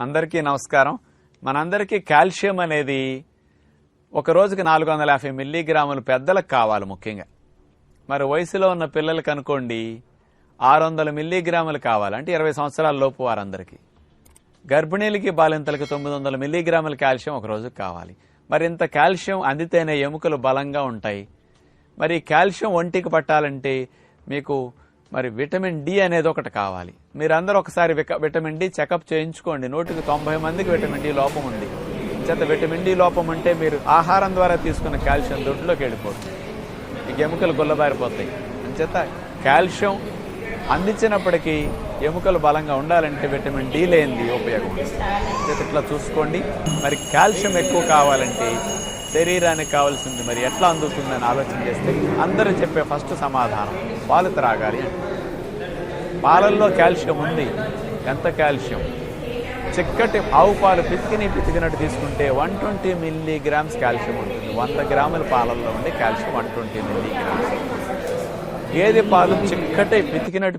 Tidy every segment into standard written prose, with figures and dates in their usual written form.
అందరికీ నమస్కారం. మనందరికీ కాల్షియం అనేది ఒక రోజుకి 450 మిల్లీగ్రాములు పెద్దలకు కావాలి ముఖ్యంగా. మరి వయసులో ఉన్న పిల్లలకు అనుకోండి 600 మిల్లీగ్రాములు కావాలి, అంటే 20 సంవత్సరాల లోపు వారందరికీ. గర్భిణీలకి బాలింతలకి 900 మిల్లీగ్రాముల కాల్షియం ఒక రోజుకి కావాలి. మరి ఇంత కాల్షియం అందితేనే ఎముకలు బలంగా ఉంటాయి. మరి కాల్షియం ఒంటికి పట్టాలంటే మీకు మరి విటమిన్ డి అనేది ఒకటి కావాలి. మీరందరూ ఒకసారి విటమిన్ డి చెకప్ చేయించుకోండి. 190 మందికి విటమిన్ డి లోపం ఉంది. చేత విటమిన్ డి లోపం ఉంటే మీరు ఆహారం ద్వారా తీసుకున్న కాల్షియం దొడ్లోకి వెళ్ళిపోతుంది, మీకు ఎముకలు గుల్లబారిపోతాయి. అంచేత కాల్షియం అందించినప్పటికీ ఎముకలు బలంగా ఉండాలంటే విటమిన్ డి లేనిది ఉపయోగం. చేత ఇట్లా చూసుకోండి. మరి కాల్షియం ఎక్కువ కావాలంటే శరీరానికి కావాల్సింది మరి ఎట్లా అందుతుందని ఆలోచన చేస్తే అందరూ చెప్పే ఫస్ట్ సమాధానం పాలు త్రాగాలి. పాలల్లో కాల్షియం ఉంది. ఎంత కాల్షియం? చిక్కటి ఆవు పాలు పితికినట్టు తీసుకుంటే 120 మిల్లీగ్రామ్స్ కాల్షియం ఉంటుంది. 100 గ్రాముల పాలల్లో ఉండే కాల్షియం 120 మిల్లీగ్రామ్స్. గేదె పాలు చిక్కటి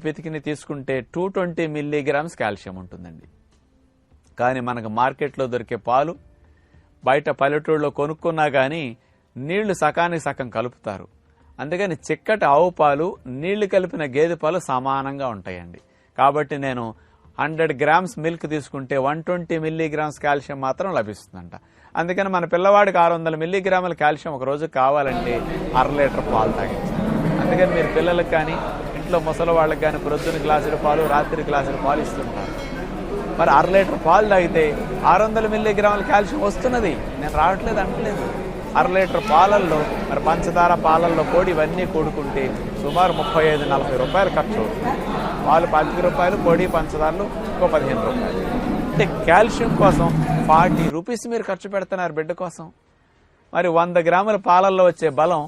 పితికిని తీసుకుంటే 220 మిల్లీగ్రామ్స్ కాల్షియం ఉంటుందండి. కానీ మనకు మార్కెట్లో దొరికే పాలు బయట పల్లెటూళ్ళలో కొనుక్కున్నా కానీ నీళ్లు సకానికి సగం కలుపుతారు. అందుకని చిక్కటి ఆవు పాలు నీళ్లు కలిపిన గేదె పాలు సమానంగా ఉంటాయండి. కాబట్టి నేను 100 గ్రామ్స్ మిల్క్ తీసుకుంటే 120 మిల్లీగ్రామ్స్ కాల్షియం మాత్రం లభిస్తుందంట. అందుకని మన పిల్లవాడికి 600 మిల్లీగ్రాముల కాల్షియం ఒక రోజు కావాలంటే 1/2 లీటర్ పాలు తాగించాలి. అందుకని మీరు పిల్లలకు కానీ ఇంట్లో ముసలి వాళ్ళకి కానీ ప్రొద్దున గ్లాసుల పాలు రాత్రి గ్లాసుల పాలు ఇస్తుంటారు. మరి 1/2 లీటర్ పాలు తాగితే 600 మిల్లీగ్రాముల కాల్షియం వస్తున్నది. నేను రావట్లేదు అంటలేదు. 1/2 లీటర్ పాలల్లో మరి పంచదార, పాలల్లో పొడి ఇవన్నీ కూడుకుంటే సుమారు 35-40 రూపాయలు ఖర్చు అవుతుంది. పాలు 25 రూపాయలు, పొడి పంచదారలు ఇంకో 15 రూపాయలు. అంటే కాల్షియం కోసం 40 రూపీస్ మీరు ఖర్చు పెడుతున్నారు బిడ్డ కోసం. మరి 100 గ్రాముల పాలల్లో వచ్చే బలం